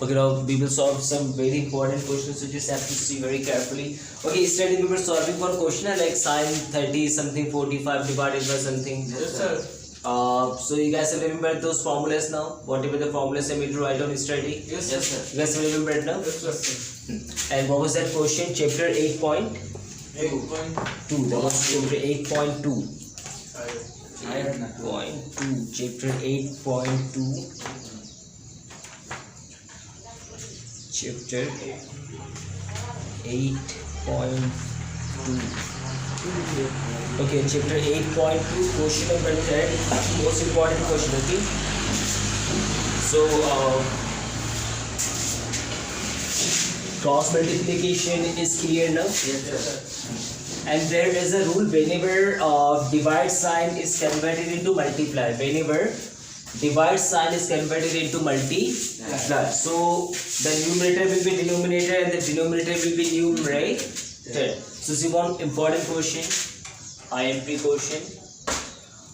Okay, now we will solve some very important questions, so just have to see very carefully. Okay, yesterday we were solving one question like sine 30 something 45 divided by something. Yes, sir. So you guys have remembered those formulas now? Whatever the formulas I made to write on yesterday? Yes, sir. You guys have remembered now? Yes, sir. And what was that question? Chapter 8.2. 8.2. That was chapter 8.2. 8.2. Chapter 8.2. Chapter 8.2. Okay, chapter 8.2, question number 10, most important question. Okay, so cross multiplication is clear now. Yes, sir. And there is a rule whenever divide sign is converted into multiply. Whenever divide sign is converted into multiply, so the numerator will be denominator and the denominator will be numerator. So this is one important question, IMP question.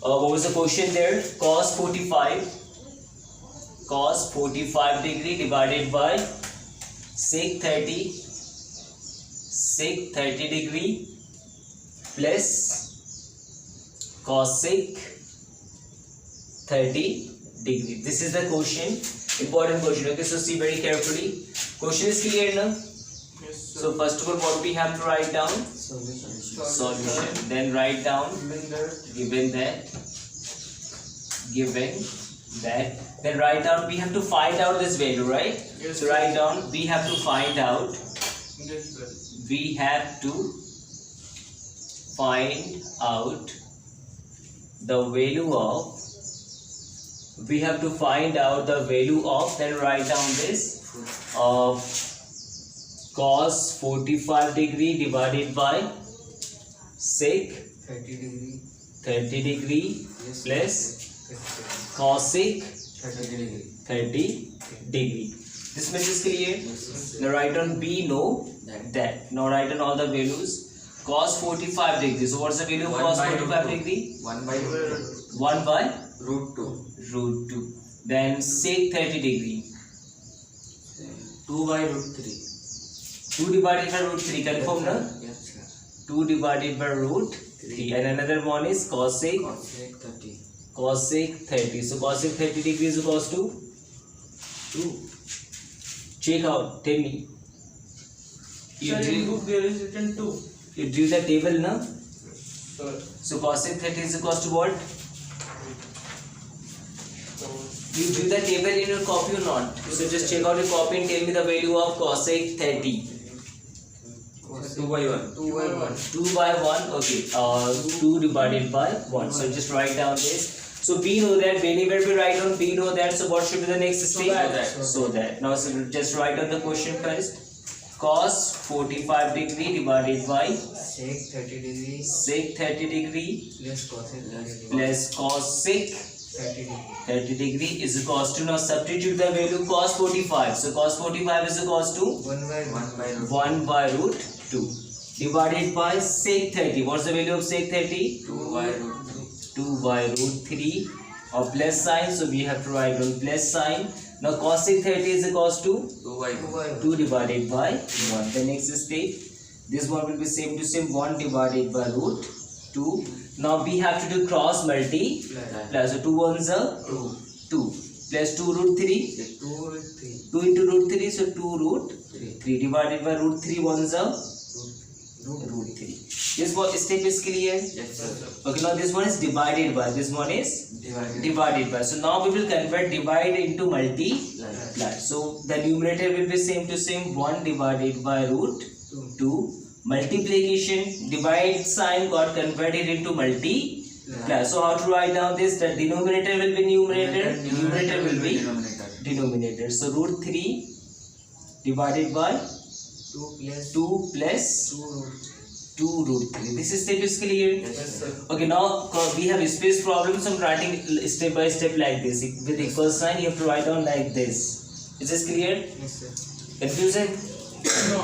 What was the question there? Cos 45 degree divided by sec 30 degree plus cosec 30 degree. This is the question, important question. Okay, so see very carefully. Question is clear now? Yes, sir. So first of all, what we have to write down? Solution. Then write down given that. Then write down. We have to find out this value, right? Yes, so sir. write down. We have to find out. Yes, sir. We have to find out the value of. We have to find out the value of. Then write down this. Cos 45 degree divided by sec 30 degree Yes, plus cosec 30 degree. This much is clear. Now write down B, know that. Now write down all the values. Cos 45 degree. So what's the value of cos 45 degree? 1 by 1 by root 2. root 2. Then sec 30 degree. 2 by root 3. 2 divided by root 3. Confirm na? Yes, sir. 2 divided by root 3. And another one is cosec Cosec 30. 30. So cosec 30 degree is equals to 2. Check out. Tell me. You Sir, in drew, book there is written 2. you drew the table now. Sir. So cosec 30 is equals to what? You drew the table in your copy or not? So just check out your copy and tell me the value of cosec 30. 2 by 1. 2 by 1. 2 by 1. Okay. 2 divided by 1. So just write down this. So we know that whenever we write down we know that. So what should be the next step? So that. Now so just write down the question first. Cos 45 degree divided by Sec 30 degree sec 30 degree plus cosec 30 degree. plus cosec 30 degree. 30 degree is equals to, now substitute the value cos 45. So cos 45 is equals to 1 by root 1 by root 2 divided by sec 30. What's the value of sec 30? 2 by root 3. 2 by root 3 or plus sign. So we have to write down plus sign. Now cosec 30 is equals to 2 by 2 divided by 1. The next step, this one will be same to same, 1 divided by root 2. Now we have to do cross multiply. So 2 ones are 2. 2 plus 2 root 3. 2 root 3. 2 into root 3, so 2 root 3. 3 divided by root 3 ones are root 3. This one step is clear. Yes, sir. Okay, now this one is divided by. This one is divided by. So now we will convert divide into multiply. So the numerator will be same to same, 1 divided by root 2. Multiplication, divide sign got converted into multiply. So how to write down this? The denominator will be numerator, numerator will be denominator. So root 3 divided by 2 plus 2 root 3. This is step is clear. Yes, sir. Okay, now we have space problems. I'm writing step by step like this. With equal sign, you have to write down like this. Is this clear? Yes, sir. Confusing? No.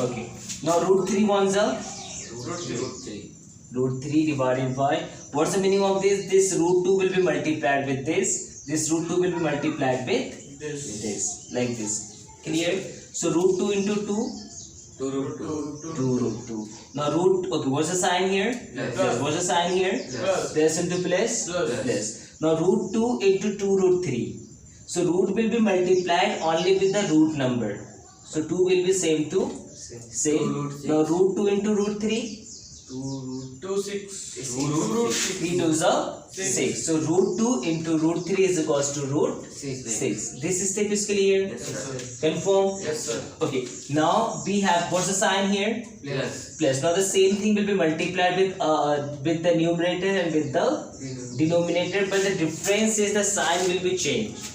Okay. Now root 3 ones are Root 3. root 3 divided by, what's the meaning of this? This root 2 will be multiplied with this. This root 2 will be multiplied with this. Like this. Clear? So root 2 into 2, 2 root 2. 2 root 2. Now root, okay, what's the sign here? Plus. What's the sign here? Plus. Plus into plus? Plus. Now root 2 into 2 root 3. So root will be multiplied only with the root number. So 2 will be same to same. 2 root 6. Now root 2 into root 3. 2 root 2 6. 2 root 6. 3 2s are 6. So root 2 into root 3 is equals to root 6. 6. This step is clear? Yes, sir. Confirm? Yes, sir. Okay. Now we have, what's the sign here? Plus. Plus. Now the same thing will be multiplied with the numerator and with the denominator, but the difference is the sign will be changed.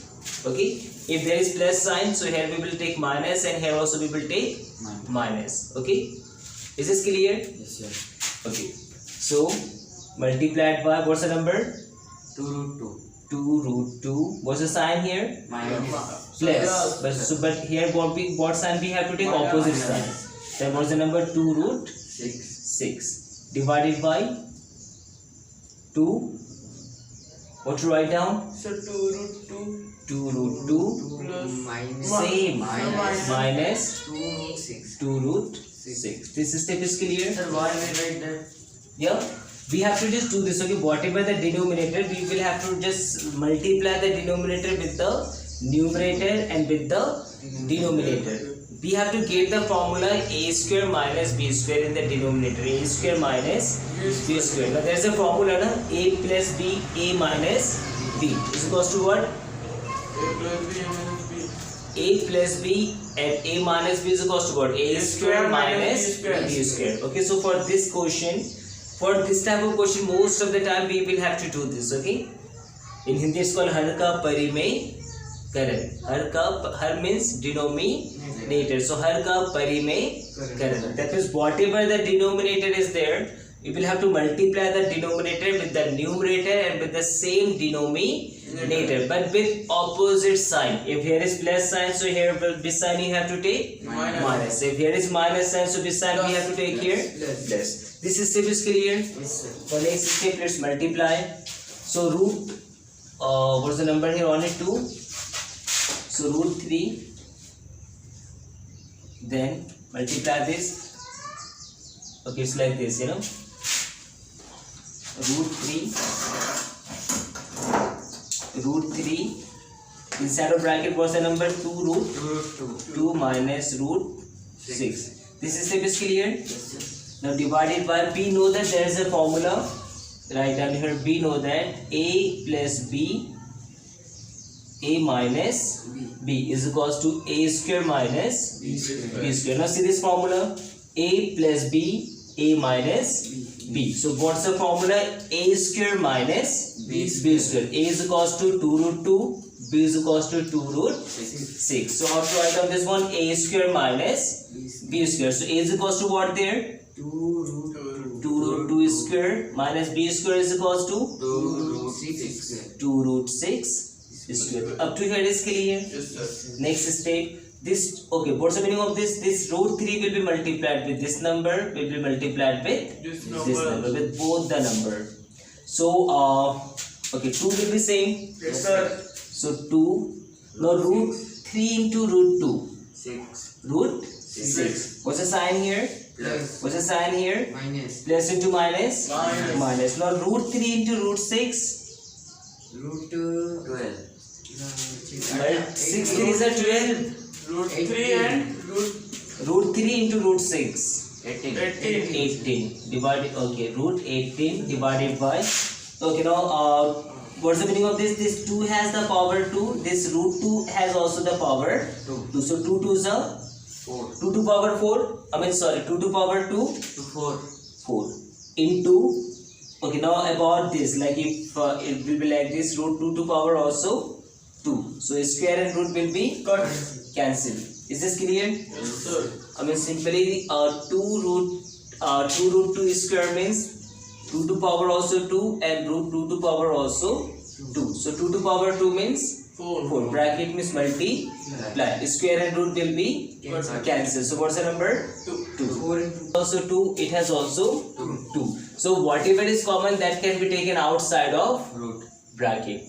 Okay. If there is plus sign, so here we will take minus, and here also we will take minus. Okay. Is this clear? Yes, sir. Okay. So multiplied by, what's the number? 2 root 2. 2 root 2. What's the sign here? Minus. Plus. But here what sign we have to take? Opposite sign. Then what's the number? 2 root 6. 6 divided by 2. What to write down? So 2 root 2 2 root 2 plus Minus. same minus 2 root 6. 2 root 6. This step is clear? Sir, why we write that? Yeah, we have to just do this. Okay, whatever the denominator, we will have to just multiply the denominator with the numerator and with the denominator. We have to get the formula a square minus b square in the denominator. A square minus b square. Now there is a formula, na? A plus b, a minus b is equals to what? A plus B minus B. A plus b and a minus b is equals to what? A square minus b square. Okay, so for this question, for this type of question, most of the time we will have to do this. Okay, in Hindi it's called har ka parimeyaran. Har means denominator. So har ka parimeyaran. That means whatever the denominator is there, we will have to multiply the denominator with the numerator and with the same denominator, but with opposite sign. If here is plus sign, so here will be sign you have to take minus. If here is minus sign, so this sign we have to take here plus. This step is clear? Yes, sir. For next step, let's multiply. So root, what's the number here on it? 2. So root 3. Then multiply this. Okay, it's like this, you know. Root 3. Inside of bracket, what's the number? 2 root 2 root 2. 2 minus root 6. This step is clear? Yes, sir. Now divided by, we know that there is a formula. Write down here, we know that a plus b, a minus b is equals to a square minus B square. b square. Now see this formula, a plus b, a minus b. So what's the formula? A square minus B square. A is equals to 2 root 2, b is equals to 2 root 6. So how to write down this one? A square minus b square. So a is equals to what there? 2 root 2 root 2 square minus b square is equals to 2 root 6. 2 root 6 square. Up to here is clear. Yes, sir. Next step, this, okay, what's the meaning of this? This root 3 will be multiplied with this number, will be multiplied with This this number, number. with both the number. So okay, 2 will be same. Yes, sir. So 2. Now root 3 into root 2. 6. Root 6. What's the sign here? Plus. What's the sign here? Minus. Plus into minus? Minus. Minus. Now root 3 into root 6. Root 12. 6 3 is a 12. Root 3 and root Root 3 into root 6. 18. 18 divided, okay, root 18 divided by, okay, now what's the meaning of this? This 2 has the power 2, this root 2 has also the power 2. So 2 2s are 4. 2 to power 4, I mean sorry, 2 to power 2, To 4. 4 into, okay, now about this, like if it will be like this, root 2 to power also 2. So square and root will be cut. cancelled. Is this clear? Yes, sir. I mean simply 2 root 2 square means 2 to power also 2 and root 2 to power also 2. So 2 to power 2 means 4. Bracket means multiply. Square and root will be cancelled. So what's the number? 2. 4 into Also 2, it has also 2. So whatever is common, that can be taken outside of root. bracket.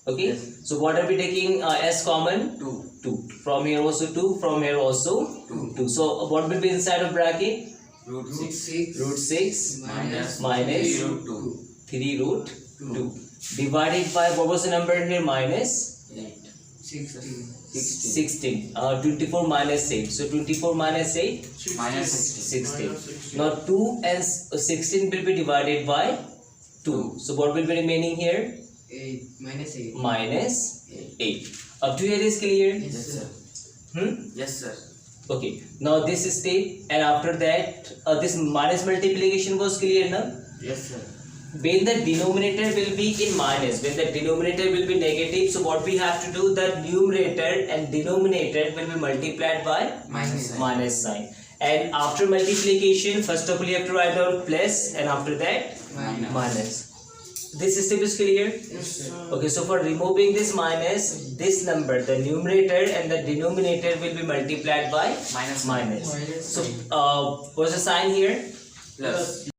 Okay. Yes. So what are we taking as common? 2. 2. From here also 2. From here also 2. So what will be inside of bracket? Root 6. Root 6 Minus minus 3 root 2. 3 root 2. Divided by, what was the number here? Minus 8. 16. 24 minus 8. So 24 minus 8? Minus 16. Now 2 and 16 will be divided by 2. So what will be remaining here? 8 minus 8. Minus 8. Up to here is clear? Yes, sir. Yes, sir. Okay. Now this step, and after that this minus multiplication was clear now? Yes, sir. When the denominator will be in minus, when the denominator will be negative, so what we have to do, the numerator and denominator will be multiplied by minus sign. And after multiplication, first of all you have to write down plus, and after that minus. This step is clear? Yes, sir. Okay, so for removing this minus, this number, the numerator and the denominator will be multiplied by Minus. minus. So what's the sign here? Plus.